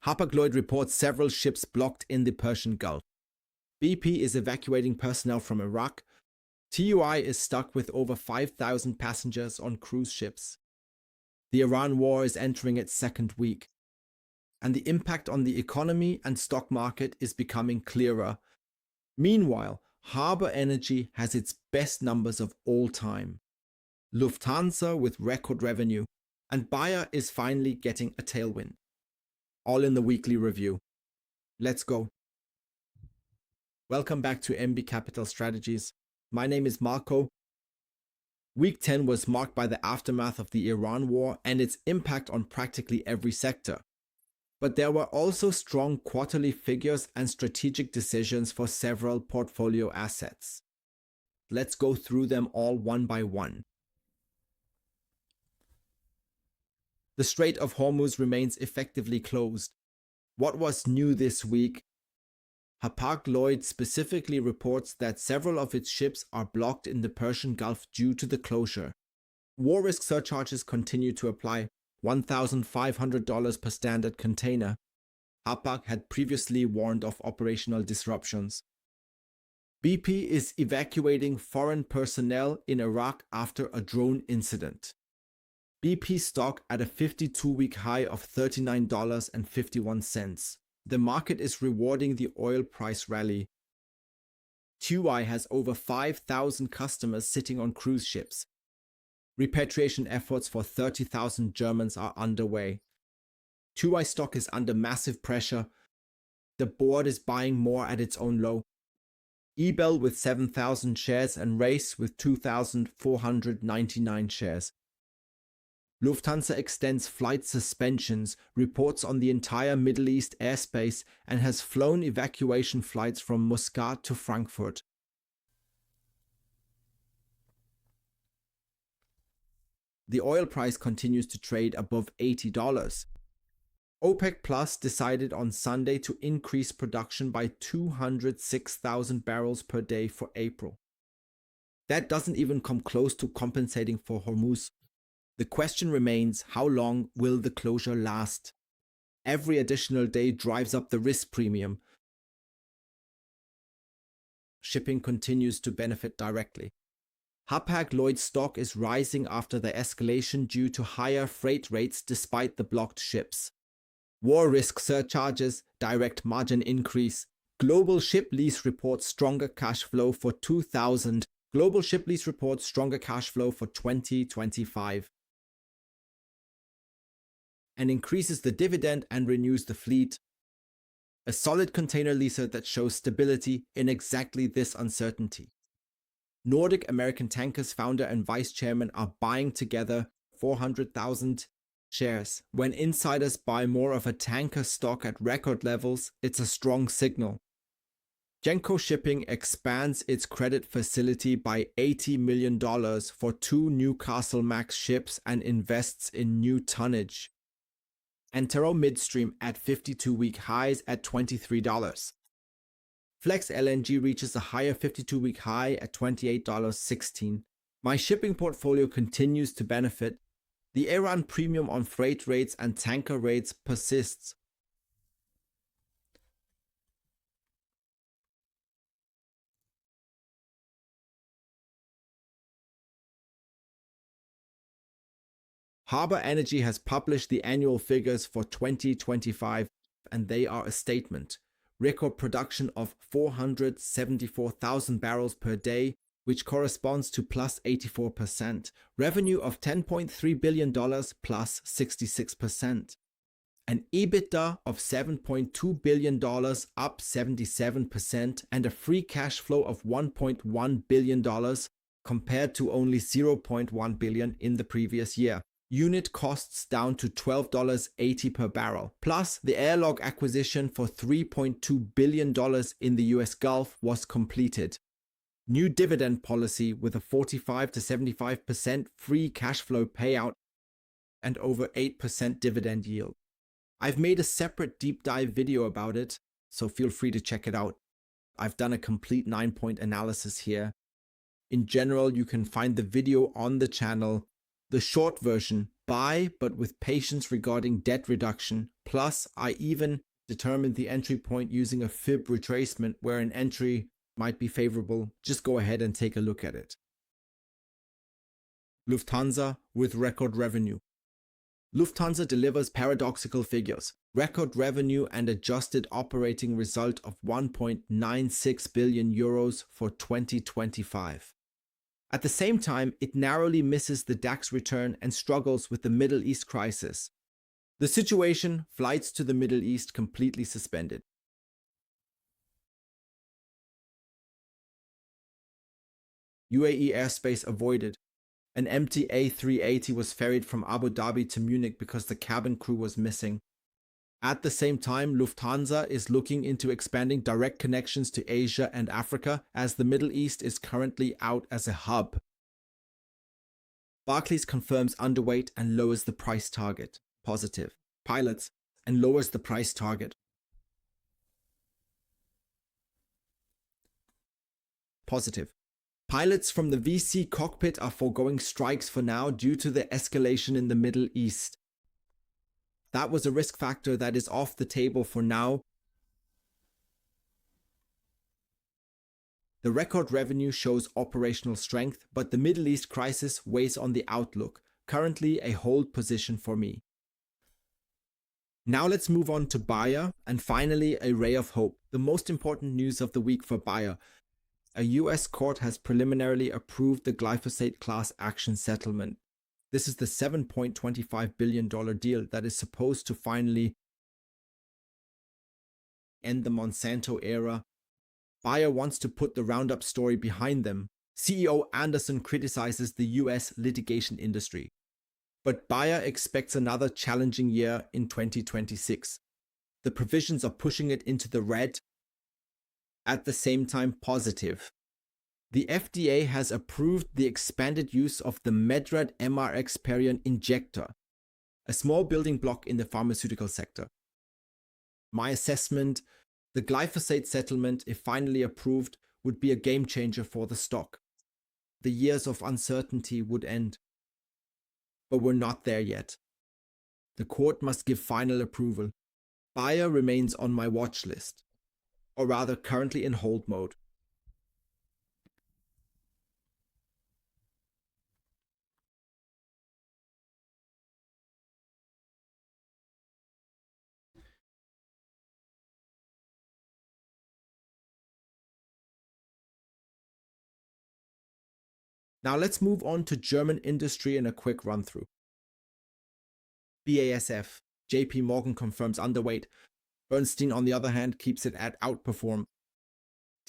Hapag-Lloyd reports several ships blocked in the Persian Gulf. BP is evacuating personnel from Iraq. TUI is stuck with over 5,000 passengers on cruise ships. The Iran war is entering its second week, and the impact on the economy and stock market is becoming clearer. Meanwhile, Harbour Energy has its best numbers of all time. Lufthansa with record revenue, and Bayer is finally getting a tailwind. All in the weekly review. Let's go. Welcome back to MB Capital Strategies. My name is Marco. Week 10 was marked by the aftermath of the Iran war and its impact on practically every sector. But there were also strong quarterly figures and strategic decisions for several portfolio assets. Let's go through them all one by one. The Strait of Hormuz remains effectively closed. What was new this week? Hapag-Lloyd specifically reports that several of its ships are blocked in the Persian Gulf due to the closure. War risk surcharges continue to apply, $1,500 per standard container. Hapag had previously warned of operational disruptions. BP is evacuating foreign personnel in Iraq after a drone incident. BP stock at a 52-week high of $39.51. The market is rewarding the oil price rally. TUI has over 5,000 customers sitting on cruise ships. Repatriation efforts for 30,000 Germans are underway. TUI stock is under massive pressure. The board is buying more at its own low. eBell with 7,000 shares and Race with 2,499 shares. Lufthansa extends flight suspensions, reports on the entire Middle East airspace, and has flown evacuation flights from Muscat to Frankfurt. The oil price continues to trade above $80. OPEC Plus decided on Sunday to increase production by 206,000 barrels per day for April. That doesn't even come close to compensating for Hormuz. The question remains, how long will the closure last? Every additional day drives up the risk premium. Shipping continues to benefit directly. Hapag-Lloyd stock is rising after the escalation due to higher freight rates despite the blocked ships. War risk surcharges, direct margin increase. Global Ship Lease reports stronger cash flow for 2000. Global Ship Lease reports stronger cash flow for 2025. And increases the dividend and renews the fleet. A solid container leaser that shows stability in exactly this uncertainty. Nordic American Tankers founder and vice chairman are buying together 400,000 shares. When insiders buy more of a tanker stock at record levels, it's a strong signal. Genco Shipping expands its credit facility by $80 million for 2 Newcastlemax ships and invests in new tonnage. Antero Midstream at 52-week highs at $23. Flex LNG reaches a higher 52-week high at $28.16. My shipping portfolio continues to benefit. The Iran premium on freight rates and tanker rates persists. Harbour Energy has published the annual figures for 2025, and they are a statement. Record production of 474,000 barrels per day, which corresponds to plus 84%. Revenue of $10.3 billion plus 66%. An EBITDA of $7.2 billion up 77%, and a free cash flow of $1.1 billion compared to only $0.1 billion in the previous year. Unit costs down to $12.80 per barrel. Plus, the Airlog acquisition for $3.2 billion in the US Gulf was completed. New dividend policy with a 45 to 75% free cash flow payout and over 8% dividend yield. I've made a separate deep dive video about it, so feel free to check it out. I've done a complete 9-point analysis here. In general, you can find the video on the channel. The short version Buy, but with patience regarding debt reduction. Plus, I even determined the entry point using a fib retracement where an entry might be favorable. Just go ahead and take a look at it. Lufthansa with record revenue. Lufthansa delivers paradoxical figures. Record revenue and adjusted operating result of 1.96 billion euros for 2025. At the same time, it narrowly misses the DAX return and struggles with the Middle East crisis. The situation, flights to the Middle East completely suspended. UAE airspace avoided. An empty A380 was ferried from Abu Dhabi to Munich because the cabin crew was missing. At the same time, Lufthansa is looking into expanding direct connections to Asia and Africa as the Middle East is currently out as a hub. Barclays confirms underweight and lowers the price target. Positive. Pilots and lowers the price target. Positive. Pilots from the VC cockpit are foregoing strikes for now due to the escalation in the Middle East. That was a risk factor that is off the table for now. The record revenue shows operational strength, but the Middle East crisis weighs on the outlook. Currently a hold position for me. Now let's move on to Bayer, and finally a ray of hope. The most important news of the week for Bayer. A US court has preliminarily approved the glyphosate class action settlement. This is the $7.25 billion deal that is supposed to finally end the Monsanto era. Bayer wants to put the Roundup story behind them. CEO Anderson criticizes the US litigation industry. But Bayer expects another challenging year in 2026. The provisions are pushing it into the red, at the same time positive. The FDA has approved the expanded use of the Medrad MRX Perion injector, a small building block in the pharmaceutical sector. My assessment, the glyphosate settlement, if finally approved, would be a game changer for the stock. The years of uncertainty would end. But we're not there yet. The court must give final approval. Bayer remains on my watch list, or rather currently in hold mode. Now let's move on to German industry in a quick run through. BASF, JP Morgan confirms underweight. Bernstein, on the other hand, keeps it at outperform.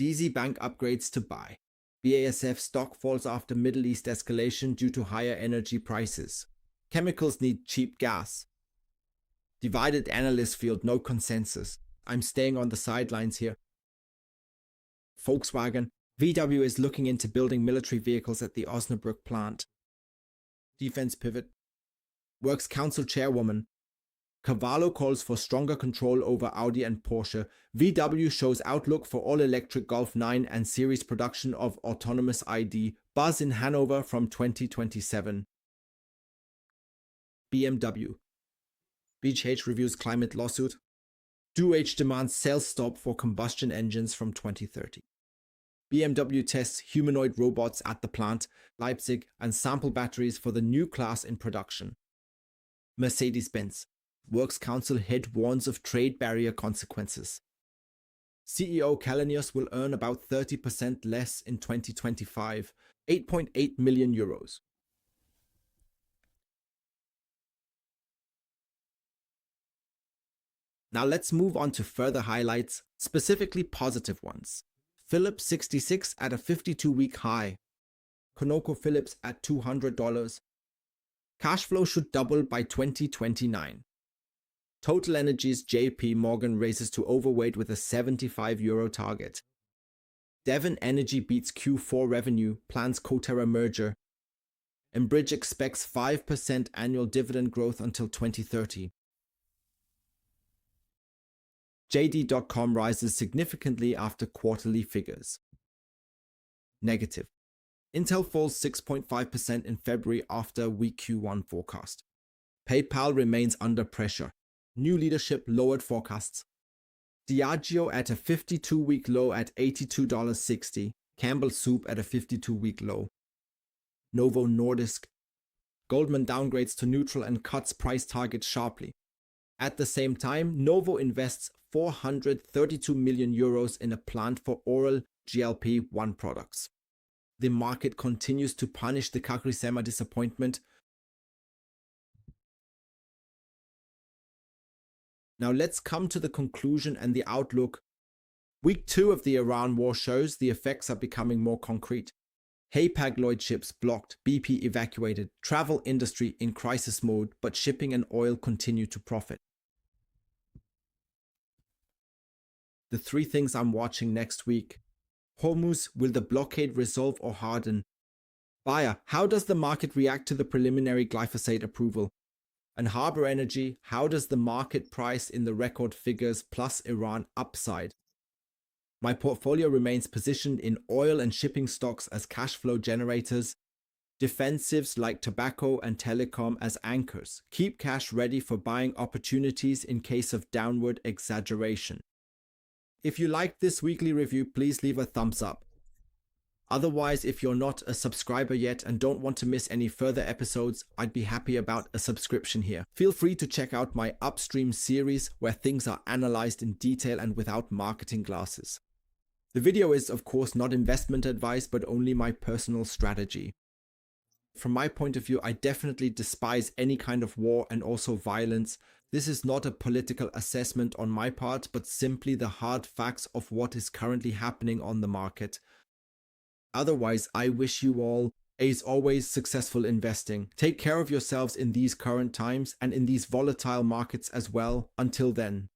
DZ Bank upgrades to buy. BASF stock falls after Middle East escalation due to higher energy prices. Chemicals need cheap gas. Divided analyst field, no consensus. I'm staying on the sidelines here. Volkswagen, VW is looking into building military vehicles at the Osnabrück plant. Defense pivot. Works Council chairwoman. Cavallo calls for stronger control over Audi and Porsche. VW shows outlook for all-electric Golf 9 and series production of autonomous ID. Buzz in Hanover from 2027. BMW. BHH reviews climate lawsuit. DuH demands sales stop for combustion engines from 2030. BMW tests humanoid robots at the plant, Leipzig, and sample batteries for the new class in production. Mercedes-Benz. Works Council head warns of trade barrier consequences. CEO Kalanios will earn about 30% less in 2025, 8.8 million euros. Now let's move on to further highlights, specifically positive ones. Philips 66 at a 52-week high. ConocoPhillips at $200. Cashflow should double by 2029. Total Energies JP Morgan raises to overweight with a €75 target. Devon Energy beats Q4 revenue, plans Coterra merger. Enbridge expects 5% annual dividend growth until 2030. JD.com rises significantly after quarterly figures. Negative. Intel falls 6.5% in February after weak Q1 forecast. PayPal remains under pressure. New leadership lowered forecasts. Diageo at a 52-week low at $82.60. Campbell's Soup at a 52-week low. Novo Nordisk. Goldman downgrades to neutral and cuts price targets sharply. At the same time, Novo invests 432 million euros in a plant for oral GLP-1 products. The market continues to punish the CagriSema disappointment. Now let's come to the conclusion and the outlook. Week 2 of the Iran war shows the effects are becoming more concrete. Hapag-Lloyd ships blocked, BP evacuated, travel industry in crisis mode, but shipping and oil continue to profit. The 3 things I'm watching next week. Hormuz, will the blockade resolve or harden? Buyer, how does the market react to the preliminary glyphosate approval? And Harbour Energy, how does the market price in the record figures plus Iran upside? My portfolio remains positioned in oil and shipping stocks as cash flow generators, defensives like tobacco and telecom as anchors. Keep cash ready for buying opportunities in case of downward exaggeration. If you liked this weekly review, please leave a thumbs up. Otherwise, if you're not a subscriber yet and don't want to miss any further episodes, I'd be happy about a subscription here. Feel free to check out my Upstream series where things are analyzed in detail and without marketing glasses. The video is, of course, not investment advice, but only my personal strategy. From my point of view, I definitely despise any kind of war and also violence. This is not a political assessment on my part, but simply the hard facts of what is currently happening on the market. Otherwise, I wish you all, as always, successful investing. Take care of yourselves in these current times and in these volatile markets as well. Until then.